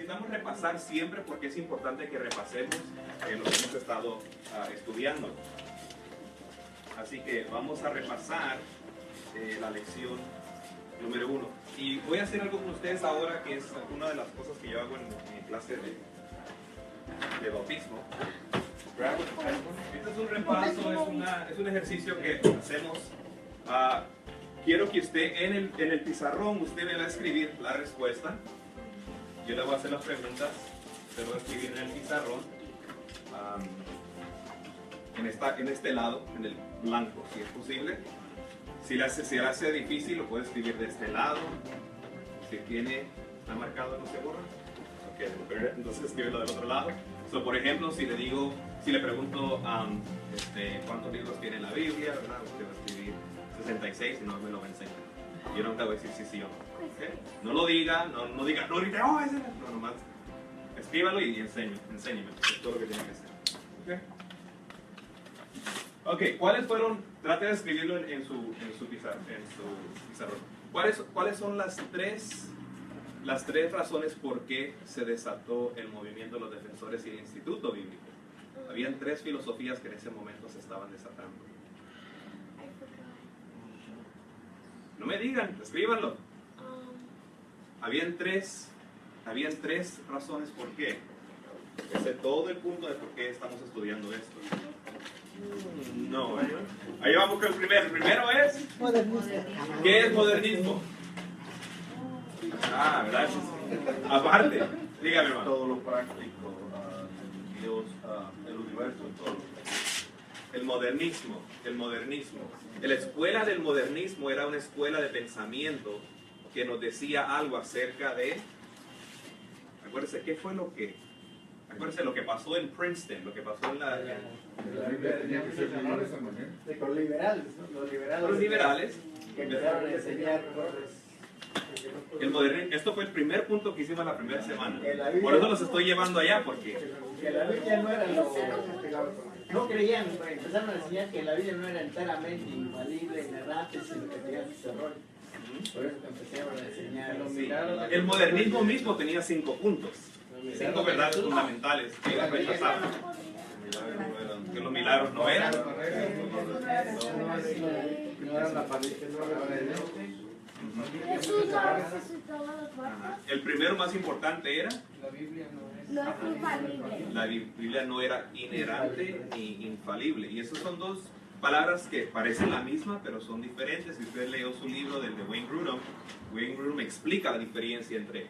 necesitamos repasar siempre porque es importante que repasemos lo que hemos estado estudiando. Así que vamos a repasar la lección número 1. Y voy a hacer algo con ustedes ahora que es una de las cosas que yo hago en mi clase de bautismo. Este es un repaso, es un ejercicio que hacemos. Quiero que usted en el pizarrón, usted me va a escribir la respuesta. Yo le voy a hacer las preguntas, se lo voy a escribir en el pizarrón. En este lado, en el blanco, si es posible. Si le hace difícil, lo puede escribir de este lado. Si está marcado, no se borra. Okay, entonces escríbelo del otro lado. Por ejemplo, si le pregunto cuántos libros tiene la Biblia, ¿verdad? Usted va a escribir 66 y no me lo va a enseñar. Yo nunca voy a decir sí o no. ¿Okay? No lo diga, no diga, no grite, oh, ese no. No, nomás escríbalo y enséñeme. Es todo lo que tiene que hacer. Ok, ¿cuáles fueron? Trate de escribirlo en su pizarrón. ¿Cuáles son las tres razones por qué se desató el movimiento de los defensores y el Instituto Bíblico? Habían 3 filosofías que en ese momento se estaban desatando. No me digan, escríbanlo. Habían tres razones por qué. Ese es todo el punto de por qué estamos estudiando esto. No, ahí vamos con el primero. El primero es modernismo. ¿Qué es modernismo? ¿Verdad? Aparte, dígame, hermano. Todo lo práctico, Dios, el universo, todo. El modernismo. La escuela del modernismo era una escuela de pensamiento que nos decía algo acerca de... Acuérdense, ¿qué fue lo que... Acuérdense lo que pasó en Princeton, lo que pasó en la Biblia tenía que ser Los liberales, ¿no? Los liberales que empezaron a enseñar el modernismo. Esto fue el primer punto que hicimos la primera semana. Por eso los estoy llevando allá, porque que la Biblia no era no creían, empezaron a enseñar que la Biblia no era enteramente infalible, inerrante, sino que tenía sus errores. Por eso que empezaron a enseñar. El modernismo mismo tenía 5 puntos. 5 verdades fundamentales que rechazaban. Que los milagros no eran. El primero más importante era la Biblia no era inerrante ni infalible. Y esas son 2 palabras que parecen la misma, pero son diferentes. Si usted leyó su libro de Wayne Grudem explica la diferencia entre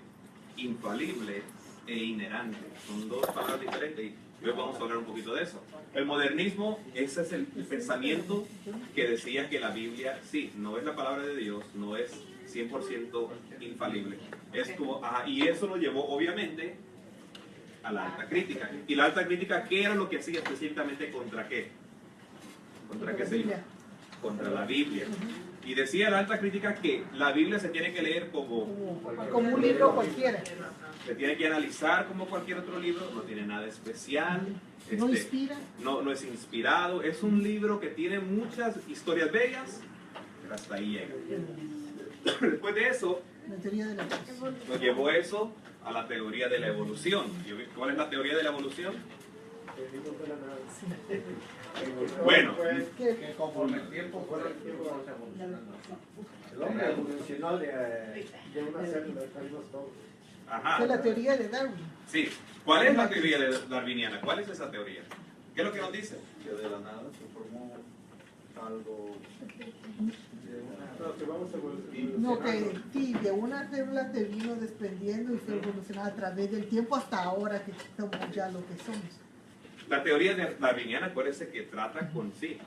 infalible e inerrante. Son 2 palabras diferentes y hoy vamos a hablar un poquito de eso. El modernismo, ese es el pensamiento que decía que la Biblia, sí, no es la palabra de Dios, no es 100% infalible. Y eso lo llevó obviamente a la alta crítica. ¿Y la alta crítica qué era lo que hacía específicamente contra qué? ¿Contra qué se iba? Contra la Biblia. Y decía la alta crítica que la Biblia se tiene que leer como un libro cualquiera. Se tiene que analizar como cualquier otro libro, no tiene nada especial. No inspira. No es inspirado. Es un libro que tiene muchas historias bellas, pero hasta ahí llega. Después de eso, nos llevó eso a la teoría de la evolución. ¿Cuál es la teoría de la evolución? Bueno, que conforme el tiempo fuera el tiempo vamos evolucionando. El hombre evolucionó de una célula de todos. Ajá. Es la teoría de Darwin. Sí. ¿Cuál es la teoría darwiniana? ¿Cuál es esa teoría? ¿Qué es lo que nos dice? Que de la nada se formó algo. No, que sí, de una célula se vino desprendiendo y fue evolucionando a través del tiempo hasta ahora que somos ya lo que somos. La teoría darwiniana, acuérdense que trata con el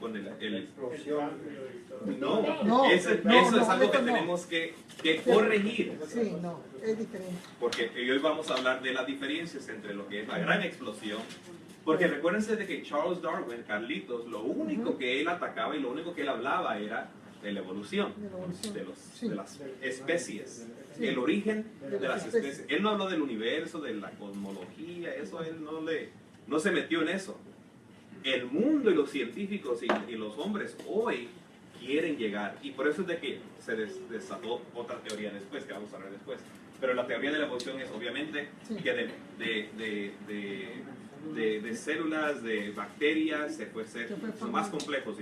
No, eso es algo que tenemos que corregir. Sí, no, es diferente. Porque hoy vamos a hablar de las diferencias entre lo que es la gran explosión. Porque recuérdense de que Charles Darwin, Carlitos, lo único que él atacaba y lo único que él hablaba era de la evolución de las especies, el origen de las especies. Él no habló del universo, de la cosmología, eso él no se metió en eso. El mundo y los científicos y los hombres hoy quieren llegar, y por eso es de que se desató otra teoría después, que vamos a hablar después. pero la teoría de la evolución es obviamente Sí. que de células, de bacterias, se fue ser Se fue son más complejos,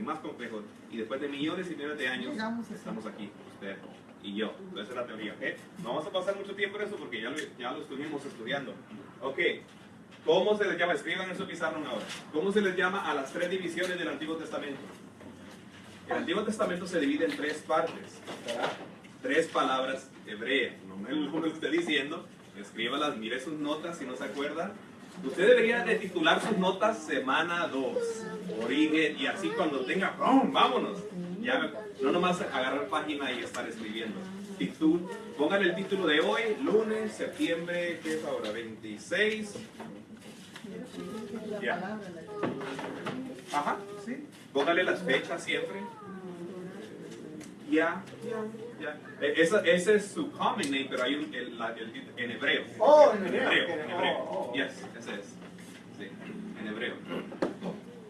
y después de millones y millones de años Llegamos a estamos aquí, usted y yo. Esa es la teoría, ¿ok? No vamos a pasar mucho tiempo en eso porque ya lo estuvimos estudiando. Ok, ¿cómo se les llama? Escriban en su pizarrón ahora. ¿Cómo se les llama a las 3 divisiones del Antiguo Testamento? El Antiguo Testamento se divide en 3 partes, ¿verdad? 3 palabras hebreas. No me lo esté diciendo, escríbalas, mire sus notas si no se acuerdan. Usted debería de titular sus notas semana 2, origen, y así cuando tenga, ¡pum!, vámonos. Ya, no nomás agarrar página y estar escribiendo. Póngale el título de hoy, lunes, septiembre, ¿qué es ahora? 26. La Ya. palabra, Ajá, sí. Póngale las fechas siempre. Ya. Ese es su common name, pero hay en hebreo. Oh, en En hebreo. hebreo. Oh. Yes, ese es. Sí, en hebreo.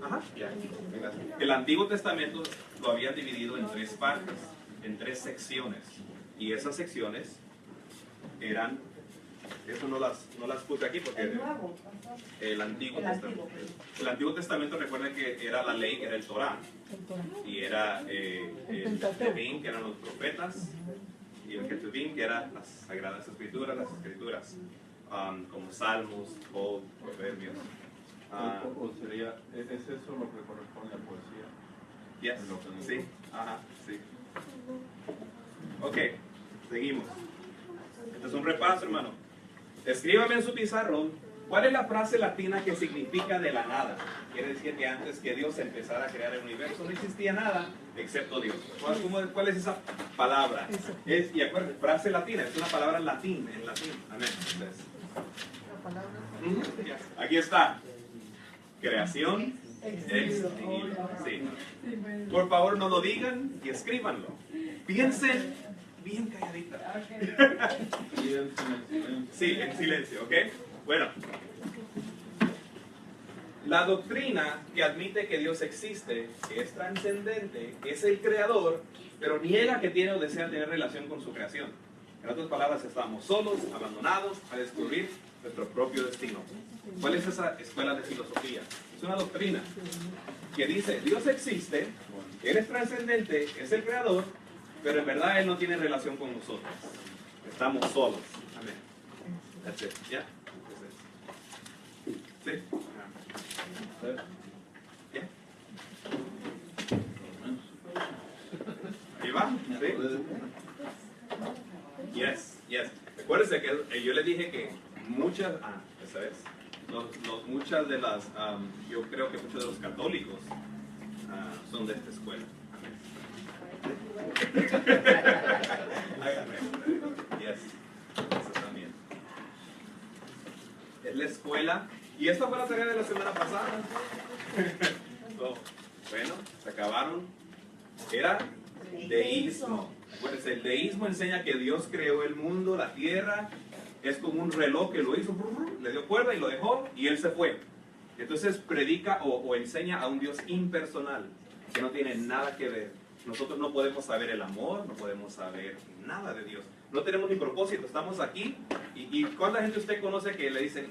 Ajá, ya. Venga. El Antiguo Testamento lo habían dividido en 3 partes, en 3 secciones. Y esas secciones eran, eso no las puse aquí porque el Antiguo Testamento. El Antiguo Testamento, recuerden que era la ley, que era el Torah. Y era el Ketuvim, que eran los profetas, y el Ketuvim, que eran las Sagradas Escrituras, como Salmos, Job, Proverbios. O sería, ¿es eso lo que corresponde a poesía? Yes, Lo que sí, ajá, sí. Ok, seguimos. Este es un repaso, hermano. Escríbame en su pizarrón, ¿cuál es la frase latina que significa de la nada? Quiere decir que antes que Dios empezara a crear el universo no existía nada excepto Dios. ¿Cuál es esa palabra? Y acuérdense, frase latina, es una palabra en latín. Amén. Entonces, La palabra. aquí está. Creación extinguible. Sí. Por favor, no lo digan y escríbanlo. Piensen bien calladita. Sí, en silencio, ¿ok? Bueno. La doctrina que admite que Dios existe, que es trascendente, que es el creador, pero niega que tiene o desea tener relación con su creación. En otras palabras, estamos solos, abandonados, a descubrir nuestro propio destino. ¿Cuál es esa escuela de filosofía? Es una doctrina que dice, Dios existe, Él es trascendente, es el creador, pero en verdad Él no tiene relación con nosotros. Estamos solos. Amén. That's it. ¿Ya? ¿Sí? ¿Ya? ¿Ahí va? ¿Sí? Yes. Acuérdense que yo le dije que muchas, esa es, muchas de las, yo creo que muchos de los católicos son de esta escuela. Yes, eso también. Es la escuela, y esta fue la tarea de la semana pasada. Bueno, se acabaron. Era deísmo. Acuérdense, el deísmo enseña que Dios creó el mundo, la tierra, es como un reloj que lo hizo, le dio cuerda y lo dejó y él se fue. Entonces predica o enseña a un Dios impersonal, que no tiene nada que ver. Nosotros no podemos saber el amor, no podemos saber nada de Dios. No tenemos ni propósito, estamos aquí. ¿Y cuánta gente usted conoce que le dicen,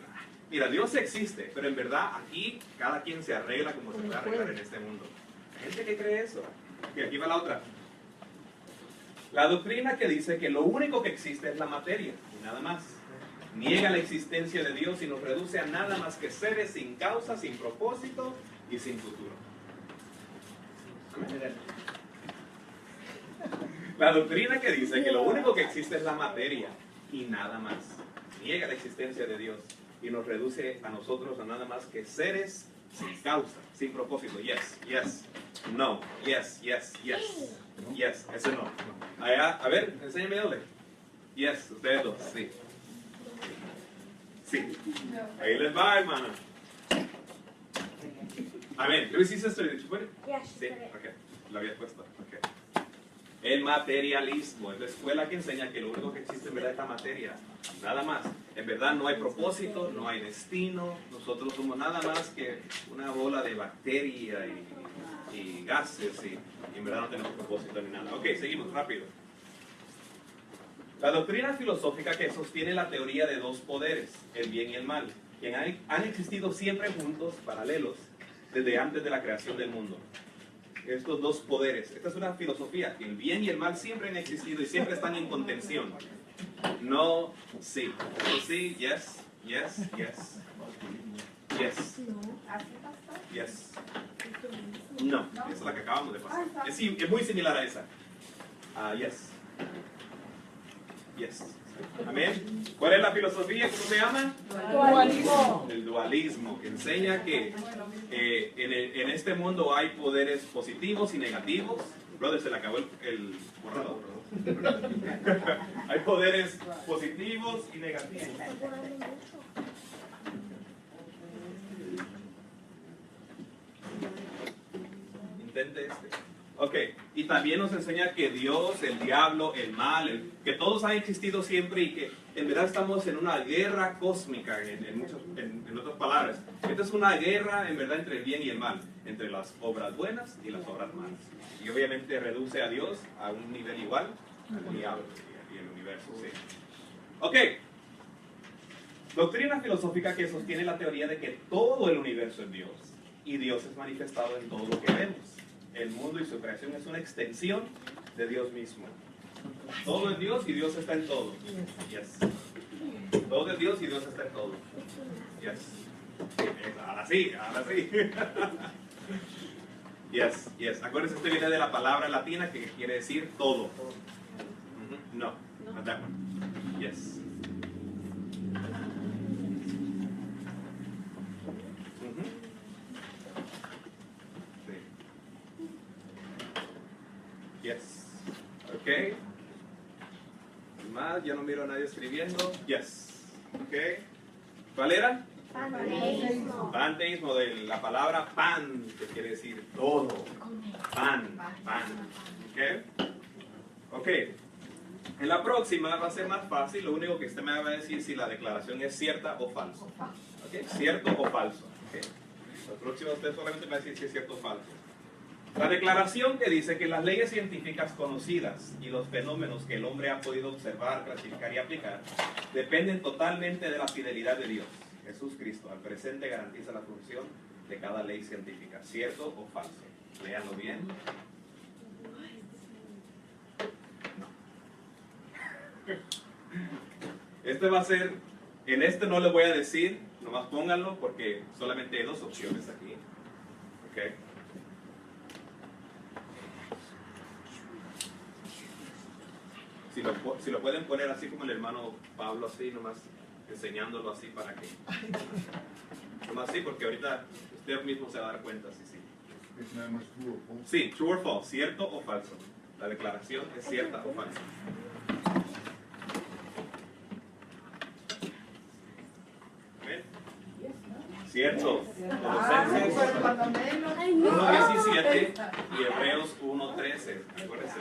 mira, Dios existe, pero en verdad aquí cada quien se arregla como se puede arreglar en este mundo? Hay gente que cree eso. Y aquí va la otra. La doctrina que dice que lo único que existe es la materia y nada más. Niega la existencia de Dios y nos reduce a nada más que seres sin causa, sin propósito y sin futuro. La doctrina que dice que lo único que existe es la materia y nada más. Niega la existencia de Dios y nos reduce a nosotros a nada más que seres sin causa, sin propósito. Yes. No. Yes. Yes, ese no. Allá, a ver, enséñame doble. Yes, ustedes dos, sí. Sí. Ahí les va, hermano. A ver, ¿lo hiciste esto? ¿Did you put it? Yes, Sí, put it. ok. Lo había puesto. Ok. El materialismo es la escuela que enseña que lo único que existe en verdad es la materia. Nada más. En verdad no hay propósito, no hay destino. Nosotros somos nada más que una bola de bacteria y gases y en verdad no tenemos propósito ni nada. Ok, seguimos rápido. La doctrina filosófica que sostiene la teoría de dos poderes, el bien y el mal, que han existido siempre juntos, paralelos, desde antes de la creación del mundo. Estos dos poderes, esta es una filosofía, que el bien y el mal siempre han existido y siempre están en contención. No, sí. Sí, yes, yes, yes. Yes. Yes. No, esa es la que acabamos de pasar. Es muy similar a esa. Yes. Yes. Amén. ¿Cuál es la filosofía? ¿Cómo se llama? Dualismo. El dualismo, que enseña que en este mundo hay poderes positivos y negativos. Brother, se le acabó el borrador. Hay poderes positivos y negativos. Intente este. Ok, y también nos enseña que Dios, el diablo, el mal, que todos han existido siempre y que en verdad estamos en una guerra cósmica, en otras palabras. Esta es una guerra en verdad entre el bien y el mal, entre las obras buenas y las obras malas. Y obviamente reduce a Dios a un nivel igual al diablo y el universo. Sí. Ok, doctrina filosófica que sostiene la teoría de que todo el universo es Dios y Dios es manifestado en todo lo que vemos. El mundo y su creación es una extensión de Dios mismo. Todo es Dios y Dios está en todo. Yes. Todo es Dios y Dios está en todo. Yes. Ahora sí, ahora sí. Yes, yes. Acuérdense, este viene de la palabra latina que quiere decir todo. No, not that one. Yes. Yes. Ok. Más, ya no miro a nadie escribiendo. Yes. Ok. ¿Cuál era? Panteísmo. Panteísmo, de la palabra pan, que quiere decir todo. Pan, pan. Ok. Ok. En la próxima va a ser más fácil. Lo único que usted me va a decir si la declaración es cierta o falsa. Ok. ¿Cierto o falso? Ok. La próxima usted solamente me va a decir si es cierto o falso. La declaración que dice que las leyes científicas conocidas y los fenómenos que el hombre ha podido observar, clasificar y aplicar dependen totalmente de la fidelidad de Dios. Jesús Cristo al presente garantiza la función de cada ley científica. ¿Cierto o falso? Léanlo bien. Este va a ser, en este no le voy a decir, nomás pónganlo porque solamente hay dos opciones aquí. ¿Ok? Si lo pueden poner así como el hermano Pablo, así, nomás enseñándolo así para que... Nomás así, porque ahorita usted mismo se va a dar cuenta, sí, sí. Es nada más true o false. Sí, true or false, cierto o falso. La declaración es cierta o falsa. ¿Ven? Cierto. Colosenses 1:17 y Hebreos 1:13. Acuérdense,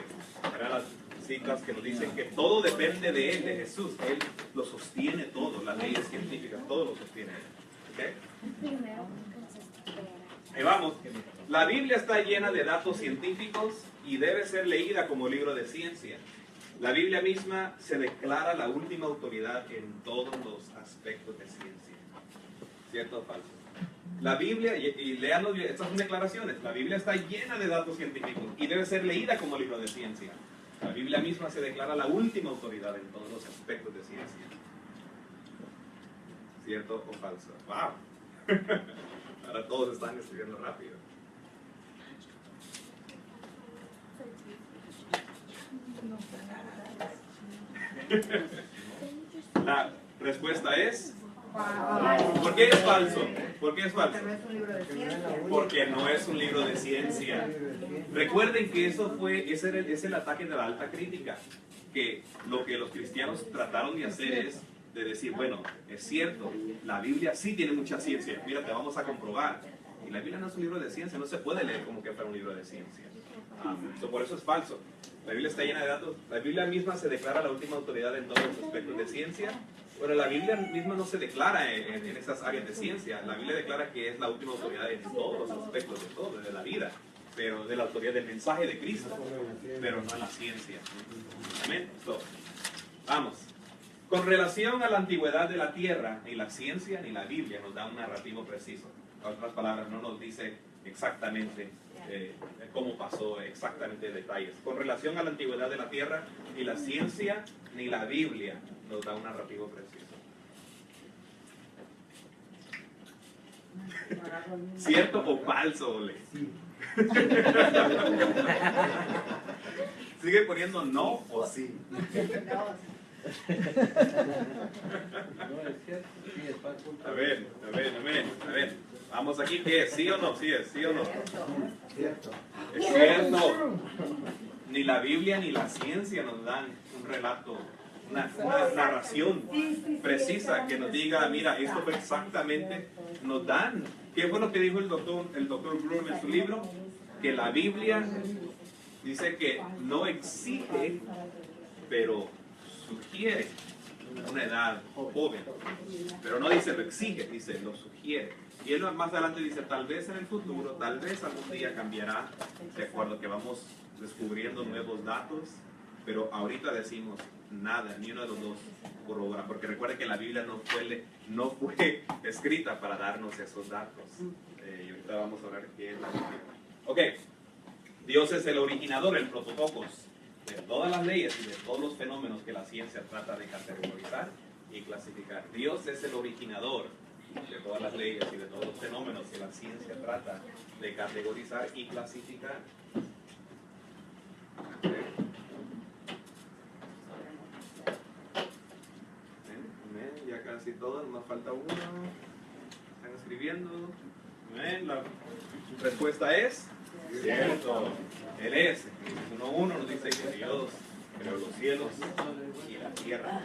eran las citas que nos dicen que todo depende de Él, de Jesús. Él lo sostiene todo, las leyes científicas, todo lo sostiene Él. ¿Okay? Ahí vamos. La Biblia está llena de datos científicos y debe ser leída como libro de ciencia. La Biblia misma se declara la última autoridad en todos los aspectos de ciencia. ¿Cierto o falso? La Biblia, y léanlo, estas son declaraciones, la Biblia está llena de datos científicos y debe ser leída como libro de ciencia. La Biblia misma se declara la última autoridad en todos los aspectos de ciencia. ¿Cierto o falso? ¡Wow! Ahora todos están escribiendo rápido. La respuesta es... ¿Por qué es falso? ¿Por qué es falso? Porque no es un libro de ciencia. Recuerden que ese es el ataque de la alta crítica. Que lo que los cristianos trataron de hacer es de decir, bueno, es cierto, la Biblia sí tiene mucha ciencia. Mira, te vamos a comprobar. Y la Biblia no es un libro de ciencia, no se puede leer como que fuera un libro de ciencia. Por eso es falso. La Biblia está llena de datos. La Biblia misma se declara la última autoridad en todos los aspectos de ciencia. Pero la Biblia misma no se declara en esas áreas de ciencia. La Biblia declara que es la última autoridad en todos los aspectos de todo, de la vida, pero de la autoridad del mensaje de Cristo, pero no en la ciencia. Amén. So, Vamos. Con relación a la antigüedad de la tierra, ni la ciencia ni la Biblia nos da un narrativo preciso. En otras palabras, no nos dice exactamente cómo pasó, exactamente detalles. Con relación a la antigüedad de la tierra, ni la ciencia ni la Biblia nos da un narrativo preciso. ¿Cierto o falso, Ole? Sigue poniendo no o sí. No, es cierto, sí, es falso. A ver. Vamos aquí, ¿qué es? ¿Sí o no? ¿Sí es? ¿Sí o no? Cierto. Es cierto. Ni la Biblia ni la ciencia nos dan un relato, una narración precisa que nos diga, mira, esto fue exactamente, nos dan. ¿Qué fue lo que dijo el doctor Grudem en su libro? Que la Biblia dice que no exige, pero sugiere una edad joven. Pero no dice lo exige, dice lo sugiere. Y él más adelante dice, tal vez en el futuro, tal vez algún día cambiará, de acuerdo a que vamos descubriendo nuevos datos, pero ahorita decimos nada, ni uno de los dos corrobora, porque recuerde que la Biblia no fue escrita para darnos esos datos. Y ahorita vamos a ver qué es la Biblia. Ok, Dios es el originador, el prototocos de todas las leyes y de todos los fenómenos que la ciencia trata de categorizar y clasificar. Dios es el originador de todas las leyes y de todos los fenómenos que la ciencia trata de categorizar y clasificar. Ya casi todo, nos falta uno. Están escribiendo. La respuesta es cierto. Él es. 1:1 nos dice que Dios creó los cielos y la tierra.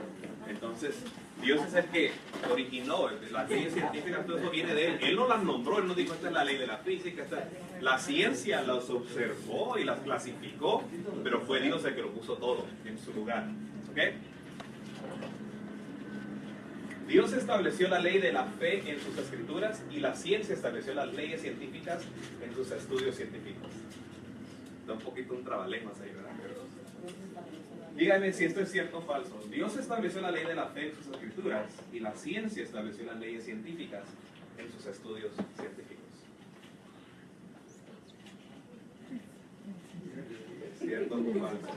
Entonces, Dios es el que originó las leyes científicas, todo eso viene de Él. Él no las nombró, Él no dijo, esta es la ley de la física. La ciencia las observó y las clasificó, pero fue Dios el que lo puso todo en su lugar. ¿Ok? Dios estableció la ley de la fe en sus escrituras y la ciencia estableció las leyes científicas en sus estudios científicos. Da un poquito un trabalenguas ahí, ¿verdad? Díganme si esto es cierto o falso. Dios estableció la ley de la fe en sus escrituras y la ciencia estableció las leyes científicas en sus estudios científicos. ¿Cierto o falso?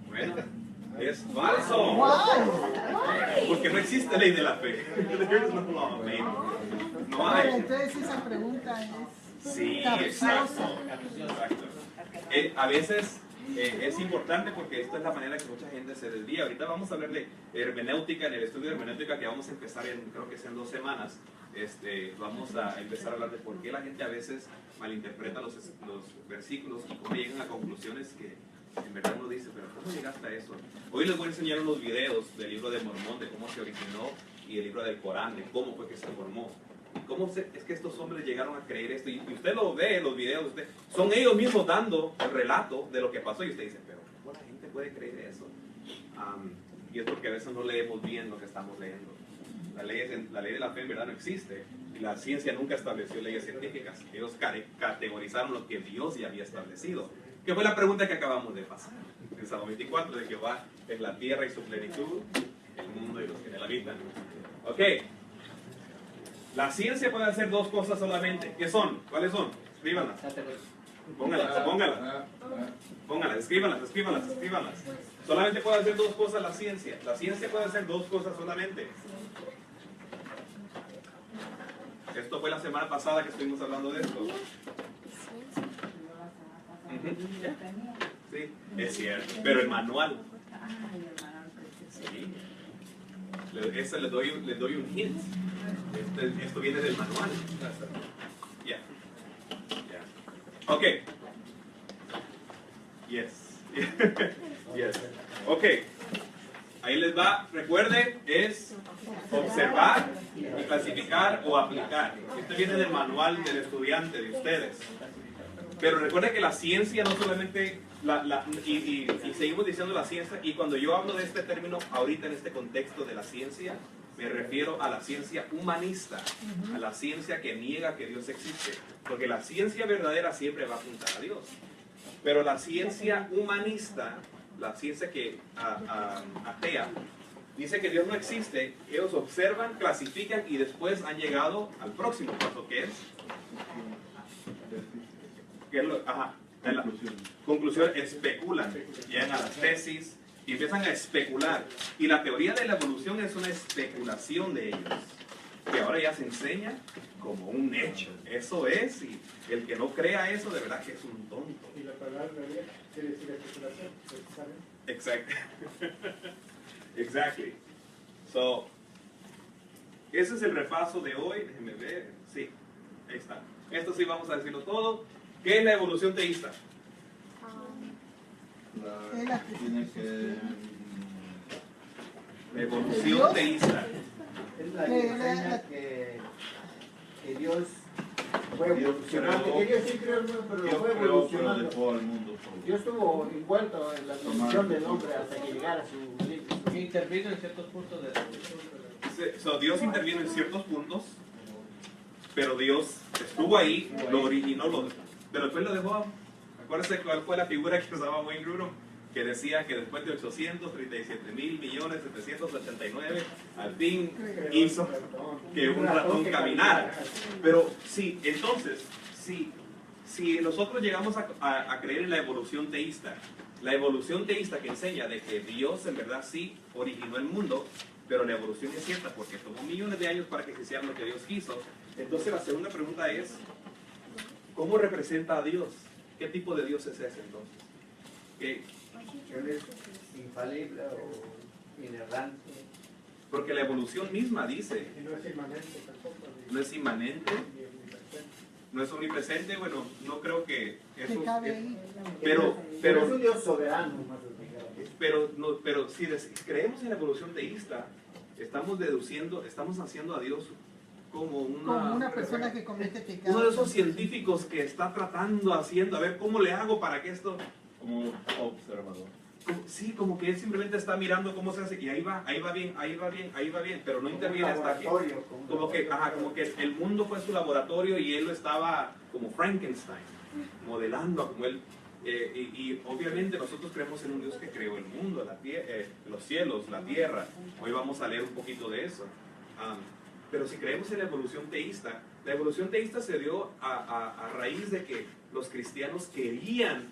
Bueno, es falso. Porque no existe ley de la fe. No hay. Entonces esa pregunta es... Sí, exacto. A veces es importante porque esto es la manera que mucha gente se desvía. Ahorita vamos a hablar de hermenéutica, en el estudio de hermenéutica que vamos a empezar creo que es en 2 semanas. Vamos a empezar a hablar de por qué la gente a veces malinterpreta los versículos y cómo llegan a conclusiones que en verdad uno dice, pero ¿cómo llegaste a eso? Hoy les voy a enseñar unos videos del libro de Mormón, de cómo se originó, y el libro del Corán, de cómo fue que se formó. Es que estos hombres llegaron a creer esto, y usted lo ve en los videos, son ellos mismos dando el relato de lo que pasó, y usted dice, pero ¿cómo la gente puede creer eso? Y es porque a veces no leemos bien lo que estamos leyendo. La ley de la fe en verdad no existe, y la ciencia nunca estableció leyes científicas. Ellos categorizaron lo que Dios ya había establecido, que fue la pregunta que acabamos de pasar. En Salmo 24, de Jehová es la tierra y su plenitud, el mundo y los que en él habitan. Ok. La ciencia puede hacer 2 cosas solamente. ¿Qué son? ¿Cuáles son? Escríbanlas. Pónganlas, escríbanlas. Solamente puede hacer 2 cosas la ciencia. La ciencia puede hacer 2 cosas solamente. Esto fue la semana pasada que estuvimos hablando de esto. Sí, es cierto. Pero el manual. Sí. Les doy un hint. Esto viene del manual. Ya. Ok. Yes. Ok. Ahí les va. Recuerde, es observar y clasificar o aplicar. Esto viene del manual del estudiante, de ustedes. Pero recuerde que la ciencia no solamente, y seguimos diciendo la ciencia, y cuando yo hablo de este término ahorita en este contexto de la ciencia, Me refiero a la ciencia humanista, a la ciencia que niega que Dios existe. Porque la ciencia verdadera siempre va a apuntar a Dios. Pero la ciencia humanista, la ciencia que atea, dice que Dios no existe. Ellos observan, clasifican y después han llegado al próximo paso, que es la conclusión, especulan, llegan a las tesis y empiezan a especular. Y la teoría de la evolución es una especulación de ellos, que ahora ya se enseña como un hecho. Eso es, y el que no crea eso, de verdad que es un tonto. Y la palabra teoría quiere decir especulación, precisamente. Exactly. Exactly. So, ese es el repaso de hoy. Déjenme ver. Sí, ahí está. Esto sí vamos a decirlo todo. ¿Qué es la evolución teísta? Tiene que... La evolución teísta. Es la que enseña que Dios fue evolucionando. Que Dios sí creó el mundo, pero Dios fue creó, pero evolucionando. dejó al mundo solo. Dios estuvo envuelto en la evolución del hombre hasta que llegara a su límite. Intervino en ciertos puntos de la evolución. So, Dios intervino en ciertos puntos, pero Dios estuvo ahí, lo originó, pero después lo dejó. Acuérdense cuál fue la figura que usaba Wayne Grudem, que decía que después de 837.789, al fin hizo que un ratón caminara. Pero sí, entonces, si nosotros llegamos a creer en la evolución teísta que enseña de que Dios en verdad sí originó el mundo, pero la evolución es cierta porque tomó millones de años para que se hiciera lo que Dios quiso. Entonces la segunda pregunta es, ¿cómo representa a Dios? ¿Qué tipo de Dios es ese entonces? ¿Qué? Él es infalible o inerrante. Porque la evolución misma dice, Y no es inmanente tampoco. no es inmanente, no es omnipresente. Bueno, no creo que eso Que cabe ahí. pero es un Dios soberano, más pero si creemos en la evolución teísta, estamos haciendo a Dios como Como una persona que comete pecado. uno de esos científicos que está tratando, a ver cómo le hago para que esto, Como observador. sí, como que él simplemente está mirando cómo se hace y ahí va bien, pero no interviene hasta que, como que el mundo fue su laboratorio y él lo estaba como Frankenstein, modelando como él. Y obviamente nosotros creemos en un Dios que creó el mundo, los cielos, la tierra. Hoy vamos a leer un poquito de eso. Pero si creemos en la evolución teísta se dio a raíz de que los cristianos querían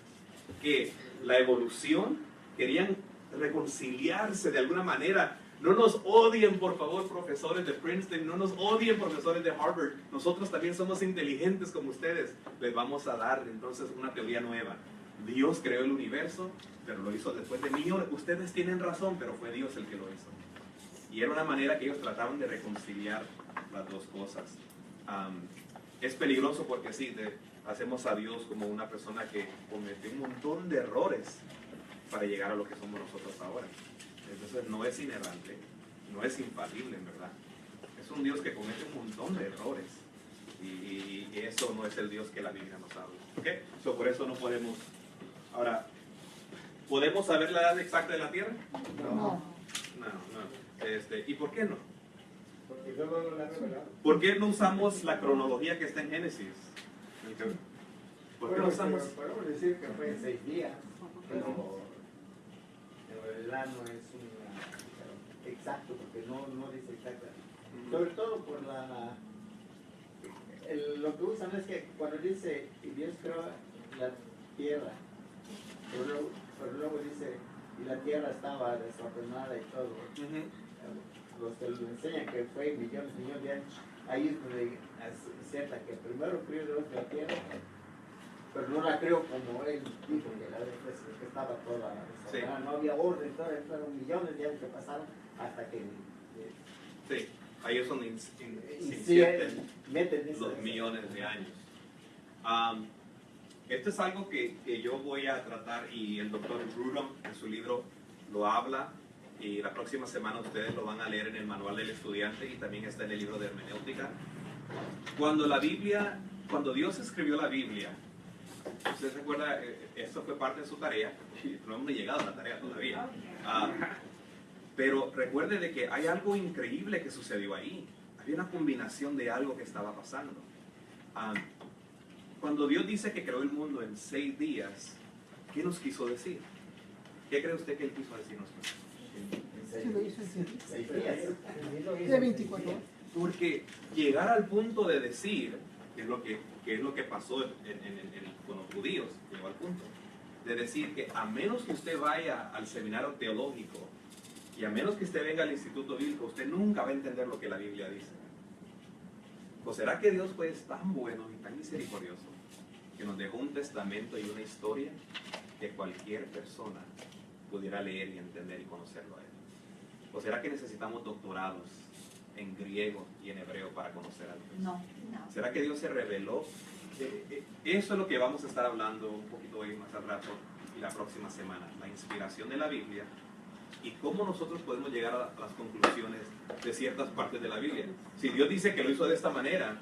que la evolución, querían reconciliarse de alguna manera. No nos odien, por favor, profesores de Princeton, no nos odien, profesores de Harvard. Nosotros también somos inteligentes como ustedes. Les vamos a dar entonces una teoría nueva. Dios creó el universo, pero lo hizo después de millones. Ustedes tienen razón, pero fue Dios el que lo hizo. Y era una manera que ellos trataban de reconciliar las dos cosas. Es peligroso porque sí, hacemos a Dios como una persona que cometió un montón de errores para llegar a lo que somos nosotros ahora. Entonces no es inerrante, no es infalible en verdad. Es un Dios que comete un montón de errores. Y eso no es el Dios que la Biblia nos habla. ¿Okay? So, por eso no podemos... Ahora, ¿podemos saber la edad exacta de la Tierra? No. ¿Y por qué no? Porque Dios no lo ha revelado. ¿Por qué no usamos la cronología que está en Génesis? ¿Por qué no usamos? Podemos decir que fue en 6 días, pero el no es exacto, porque no dice exacto. Sobre todo por lo que usan es que cuando dice y Dios creó la tierra, pero luego dice y la tierra estaba desordenada y todo. Los que lo enseñan que fue millones de años, ahí es donde acepta que primero creó Dios la tierra, pero no la creó como él dijo que estaba toda desordenada, no había orden, fueron millones de años que pasaron hasta que sí, ahí es donde se meten los millones de años. Esto es algo que yo voy a tratar y el doctor Grudem en su libro lo habla y la próxima semana ustedes lo van a leer en el manual del estudiante y también está en el libro de hermenéutica. Cuando Dios escribió la Biblia, ¿usted se acuerda? Esto fue parte de su tarea y no hemos llegado a la tarea todavía. Pero recuerde de que hay algo increíble que sucedió ahí. Había una combinación de algo que estaba pasando. Cuando Dios dice que creó el mundo en 6 días, ¿qué nos quiso decir? ¿Qué cree usted que Él quiso decirnos? Sí, lo hizo en 7 6 días. de 24 horas. Porque llegar al punto de decir, que es lo que pasó con los judíos, llegó al punto de decir que a menos que usted vaya al seminario teológico y a menos que usted venga al instituto bíblico, usted nunca va a entender lo que la Biblia dice. ¿O será que Dios pues, es tan bueno y tan misericordioso que nos dejó un testamento y una historia que cualquier persona pudiera leer y entender y conocerlo a Él? ¿O será que necesitamos doctorados en griego y en hebreo para conocer a Dios? No. ¿Será que Dios se reveló? Eso es lo que vamos a estar hablando un poquito hoy más al rato y la próxima semana. La inspiración de la Biblia y cómo nosotros podemos llegar a las conclusiones de ciertas partes de la Biblia. Si Dios dice que lo hizo de esta manera,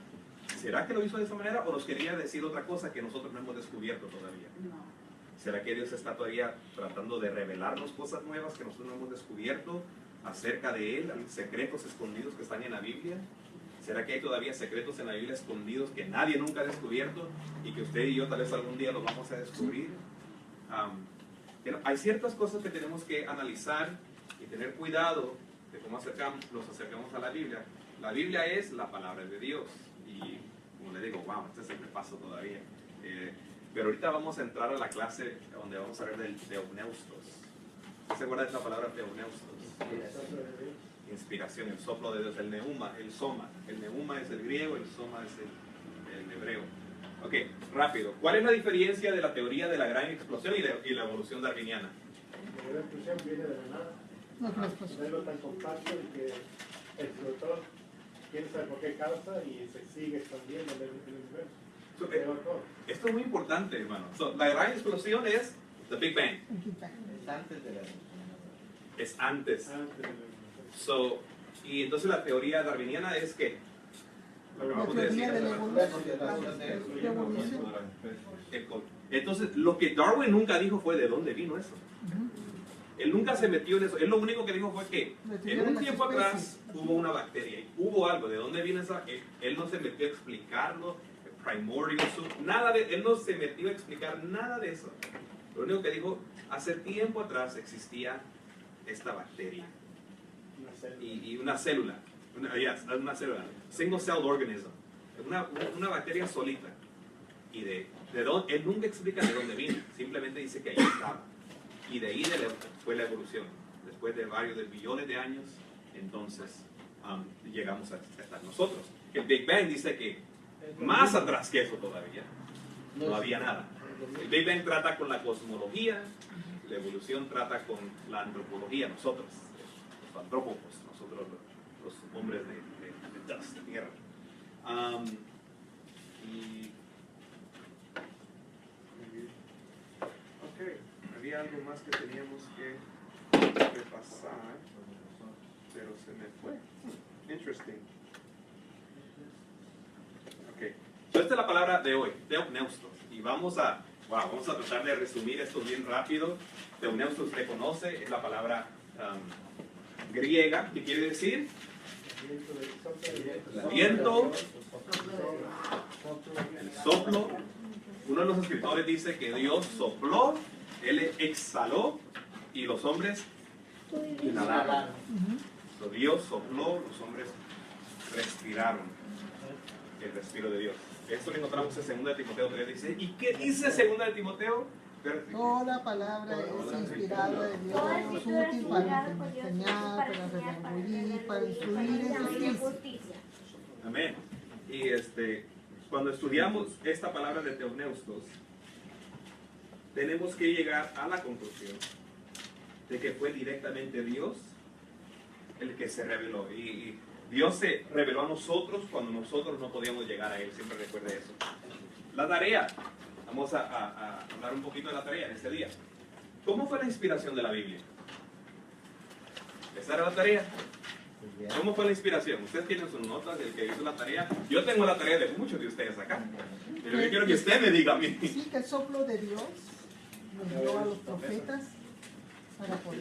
¿será que lo hizo de esta manera o nos quería decir otra cosa que nosotros no hemos descubierto todavía? ¿Será que Dios está todavía tratando de revelarnos cosas nuevas que nosotros no hemos descubierto acerca de Él, secretos escondidos que están en la Biblia? ¿Será que hay todavía secretos en la Biblia escondidos que nadie nunca ha descubierto y que usted y yo tal vez algún día los vamos a descubrir? Hay ciertas cosas que tenemos que analizar y tener cuidado de cómo nos acercamos a la Biblia. La Biblia es la palabra de Dios y, como le digo, wow, este es el repaso todavía. Pero ahorita vamos a entrar a la clase donde vamos a ver del Theopneustos. ¿Se acuerda de esa palabra Theopneustos? Inspiración, el soplo de Dios, el neuma, el soma. El neuma es el griego, el soma es el hebreo. Ok, rápido. ¿Cuál es la diferencia de la teoría de la gran explosión y la evolución darwiniana? La gran explosión viene de la nada. No, que la explosión. Es algo tan compacto y que explotó, quién sabe por qué causa, y se sigue expandiendo en el universo. Creó todo. Esto es muy importante, hermano. La gran explosión es the Big Bang. Es antes de la Es antes. Antes de la Y entonces la teoría darwiniana es que lo que La acabamos de decir teoría de la hace rato. evolución. Entonces, lo que Darwin nunca dijo fue de dónde vino eso. Él nunca se metió en eso. Él lo único que dijo fue que en un tiempo atrás hubo una bacteria, y hubo algo. ¿De dónde viene esa? Él no se metió a explicarlo, primordial soup, nada de, él no se metió a explicar nada de eso. Lo único que dijo, hace tiempo atrás existía esta bacteria y una célula, una célula, single cell organism, una bacteria solita. Y él nunca explica de dónde vino, simplemente dice que ahí estaba. Y de ahí fue la evolución. Después de varios de billones de años, entonces llegamos a estar nosotros. El Big Bang dice que más atrás que eso todavía no había nada. El Big Bang trata con la cosmología, la evolución trata con la antropología, nosotros, los antrópocos, nosotros los hombres de dust, de tierra. Había algo más que teníamos que repasar, pero se me fue. Interesting. Ok. So, esta es la palabra de hoy, Theopneustos. Y vamos a tratar de resumir esto bien rápido. Theopneustos usted conoce, es la palabra griega, ¿qué quiere decir? El viento, el soplo. Uno de los escritores dice que Dios sopló, Él exhaló y los hombres inhalaron. So, Dios sopló, los hombres respiraron el respiro de Dios. Esto lo encontramos en 2 Timoteo 3:16. ¿Y qué dice 2 Timoteo? Toda palabra es inspirada de Dios, útil para enseñar, para redarguir, para instruir en justicia. Amén. Y cuando estudiamos esta palabra de Theopneustos, tenemos que llegar a la conclusión de que fue directamente Dios el que se reveló. Y Dios se reveló a nosotros cuando nosotros no podíamos llegar a Él. Siempre recuerde eso. La tarea. Vamos a hablar un poquito de la tarea en este día. ¿Cómo fue la inspiración de la Biblia? ¿Esa era la tarea? ¿Cómo fue la inspiración? Ustedes tienen sus notas del que hizo la tarea. Yo tengo la tarea de muchos de ustedes acá. Pero yo quiero que usted me diga a mí. Sí, que el soplo de Dios nos dio a los profetas para poder.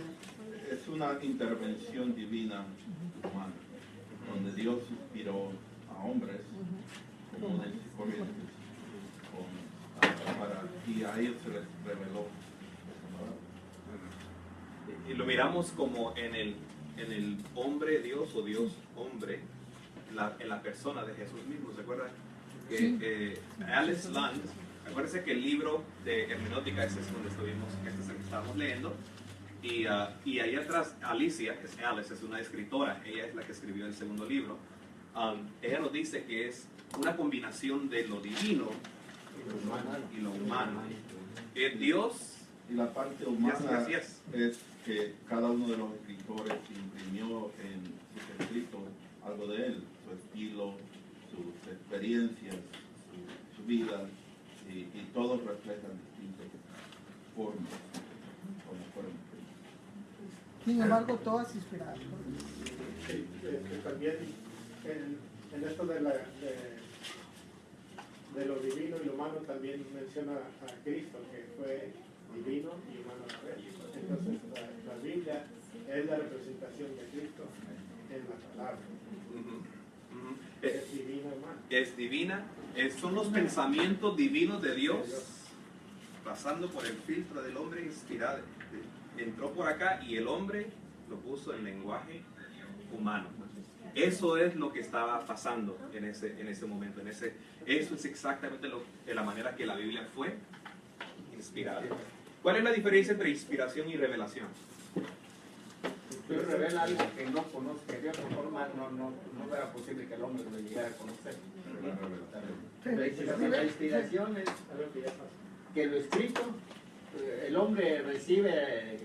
es una intervención divina humana, donde Dios inspiró a hombres comunes y corrientes y a ellos se les reveló esa palabra. Y lo miramos como en el hombre Dios o Dios hombre, en la persona de Jesús mismo. ¿Se acuerdan? Que Alice Land, acuérdense que el libro de hermenéutica, este es donde estuvimos, este es el que estábamos leyendo, y ahí atrás Alicia, Alice es una escritora, ella es la que escribió el segundo libro. Ella nos dice que es una combinación de lo divino y lo humano. Dios, y la parte humana así es. es que cada uno de los escritores imprimió en sus escritos algo de él, su estilo, sus experiencias, su vida, y todos reflejan distintas formas, como fueron escritos. Sin embargo, todas inspiradas. Sí, también en esto de lo divino y lo humano también menciona a Cristo, que fue divino y humano a la vez. Entonces la Biblia es la representación de Cristo en la palabra. Es divina y humana. Es divina, son los pensamientos divinos de Dios pasando por el filtro del hombre inspirado. Entró por acá y el hombre lo puso en lenguaje humano. Eso es lo que estaba pasando en ese momento. Eso es exactamente la manera que la Biblia fue inspirada. ¿Cuál es la diferencia entre inspiración y revelación? Dios revela algo que no conoce, que de otra forma no era posible que el hombre lo llegara a conocer. La inspiración es algo que ya pasó. Que lo escrito, el hombre recibe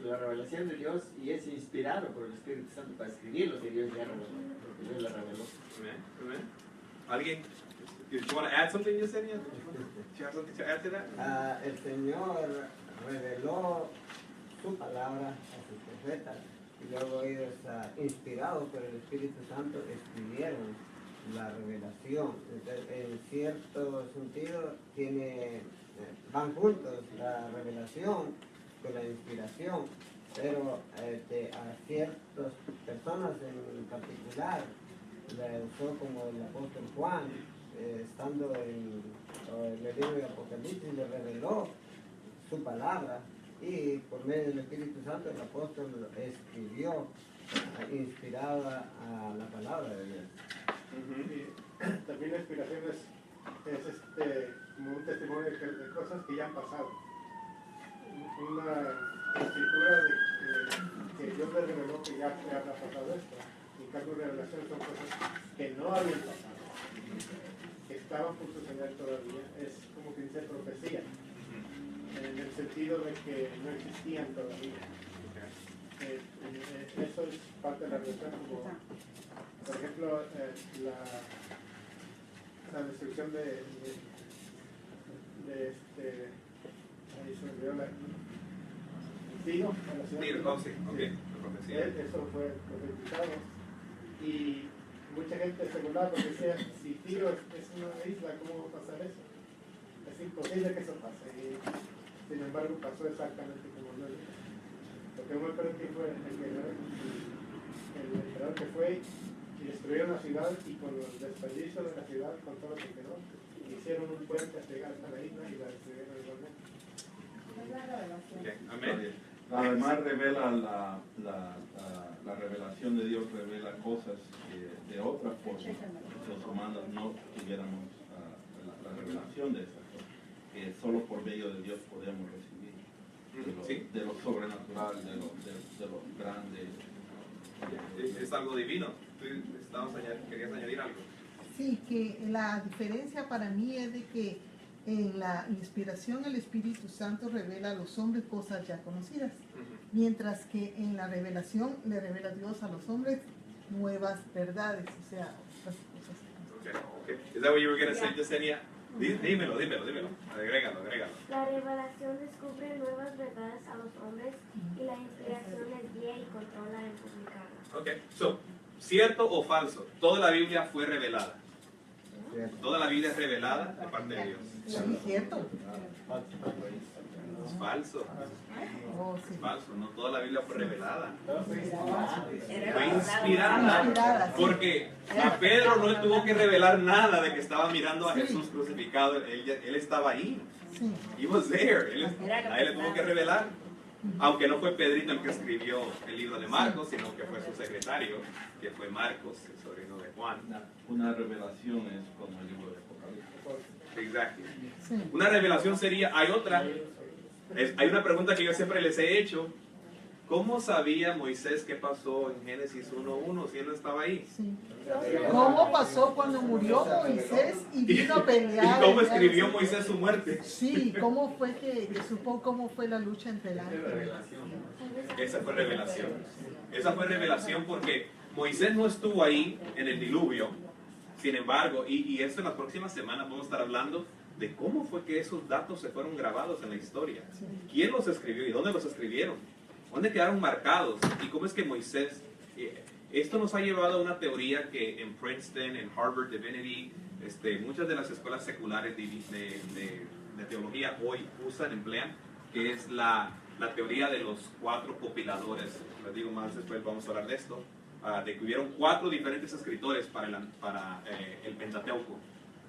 la revelación de Dios y es inspirado por el Espíritu Santo para escribir lo que Dios ya reveló, lo que Dios le reveló. ¿Alguien? Do you want to add something, Yesenia? Do you have something to add to that? El Señor reveló su palabra a sus profetas y luego ellos, inspirados por el Espíritu Santo, escribieron la revelación. Entonces, en cierto sentido van juntos la revelación con la inspiración, pero a ciertas personas en particular la usó, como el apóstol Juan, estando en el libro de Apocalipsis, le reveló su palabra y por medio del Espíritu Santo el apóstol escribió inspirada a la palabra de Dios. Y también la inspiración es como un testimonio de cosas que ya han pasado. Una escritura que Dios le reveló que ya habrá pasado esto. En cambio, revelaciones son cosas que no habían pasado, que estaban por suceder todavía. Es como que dice profecía, en el sentido de que no existían todavía. Eso es parte de la revelación, como por ejemplo la destrucción ahí se me olvidó Tiro, en la ciudad de Tiro. Sí, okay. Eso fue profetizado y mucha gente especulaba porque decía, si Tiro es una isla, ¿cómo va a pasar eso? Es imposible que eso pase y sin embargo pasó exactamente como lo dijo. Lo que me acuerdo que fue el emperador que fue y destruyeron la ciudad y con los desperdicios de la ciudad, con todo lo que quedó, hicieron un puente hasta llegar hasta la isla y la destruyeron igualmente. Amén. Además revela la revelación de Dios, revela cosas que de otra forma los humanos no tuviéramos la revelación de esas cosas, que solo por medio de Dios podemos recibir, de lo sobrenatural, de lo grande. Es algo divino. ¿Querías añadir algo? Sí, que la diferencia para mí es de que en la inspiración el Espíritu Santo revela a los hombres cosas ya conocidas, mientras que en la revelación le revela Dios a los hombres nuevas verdades, o sea, otras cosas. Okay. Is that what you were going to say, Yesenia? Dímelo. Agrégalo. La revelación descubre nuevas verdades a los hombres y la inspiración les guía y controla en publicarlas. Okay. So, ¿cierto o falso? Toda la Biblia fue revelada. Toda la Biblia es revelada de parte de Dios. Sí, cierto. Es falso. Oh, sí. Es falso. No toda la Biblia fue revelada. Era Fue inspirada. inspirada. Sí. Porque a Pedro no le tuvo que revelar nada de que estaba mirando a Sí. Jesús crucificado. Él estaba ahí. Sí. He was there. Nadie le tuvo que revelar. Aunque no fue Pedrito el que escribió el libro de Marcos, sino que fue su secretario, que fue Marcos, el sobrino de Juan. Una revelación es como el libro de Apocalipsis. Exacto. Sí. Una revelación sería, hay otra. Hay una pregunta que yo siempre les he hecho. ¿Cómo sabía Moisés qué pasó en Génesis 1:1 si él no estaba ahí? Sí. ¿Cómo pasó cuando murió Moisés y vino a pelear? ¿Y cómo escribió Moisés su muerte? Sí, ¿cómo fue que supo cómo fue la lucha entre el ángel? Esa fue revelación. Esa fue revelación porque Moisés no estuvo ahí en el diluvio. Sin embargo, y esto en las próximas semanas vamos a estar hablando de cómo fue que esos datos se fueron grabados en la historia. ¿Quién los escribió y dónde los escribieron? ¿Dónde quedaron marcados? ¿Y cómo es que Moisés... Esto nos ha llevado a una teoría que en Princeton, en Harvard Divinity, muchas de las escuelas seculares de teología hoy emplean, que es la teoría de los 4 copiladores. Les digo más después, vamos a hablar de esto, de que hubieron 4 diferentes escritores para el Pentateuco.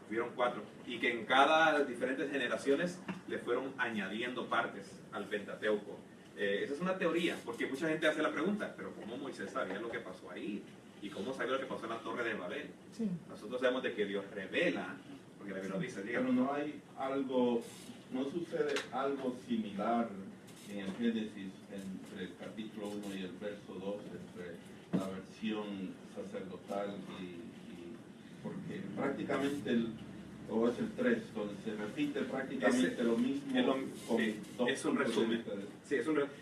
Hubieron 4. Y que en cada diferentes generaciones le fueron añadiendo partes al Pentateuco. Esa es una teoría, porque mucha gente hace la pregunta, pero ¿cómo Moisés sabía lo que pasó ahí? ¿Y cómo sabía lo que pasó en la Torre de Babel? Sí. Nosotros sabemos de que Dios revela, porque la Biblia dice, Pero no hay algo, no sucede algo similar en el Génesis entre el capítulo 1 y el verso 2, entre la versión sacerdotal porque prácticamente o es el 3, donde se repite prácticamente lo mismo. Es un resumen. Sí,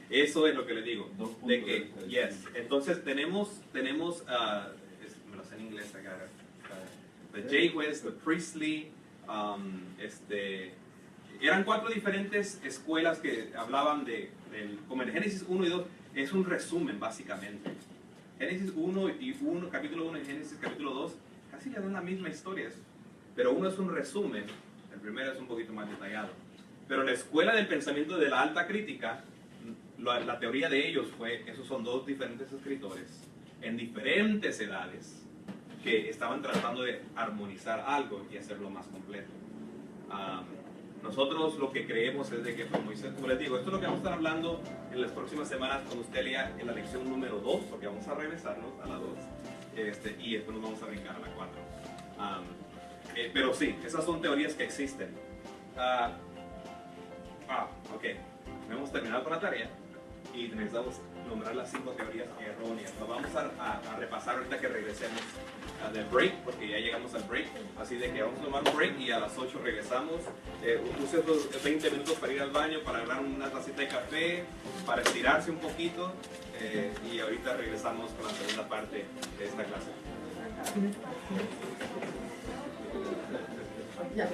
eso es lo que le digo. De que, yes. Entonces tenemos me lo sé en inglés, the Jayhwes, the Priestley, eran 4 diferentes escuelas que hablaban como en Génesis 1 y 2, es un resumen básicamente. Génesis 1 y capítulo 1 y Génesis capítulo 2, casi le dan la misma historia. Pero uno es un resumen, el primero es un poquito más detallado. Pero la escuela del pensamiento de la alta crítica, la teoría de ellos fue, esos son 2 diferentes escritores, en diferentes edades, que estaban tratando de armonizar algo y hacerlo más completo. Nosotros lo que creemos es de que fue Moisés, como les digo, esto es lo que vamos a estar hablando en las próximas semanas con usted lea en la lección número 2, porque vamos a regresarnos a la 2, y después nos vamos a brincar a la 4. Pero sí, esas son teorías que existen. Ok, hemos terminado con la tarea y necesitamos nombrar las 5 teorías erróneas. Lo vamos a repasar ahorita que regresemos del break, porque ya llegamos al break. Así de que vamos a tomar un break y a las 8 regresamos. Use esos 20 minutos para ir al baño, para agarrar una tacita de café, para estirarse un poquito. Y ahorita regresamos con la segunda parte de esta clase. Ya.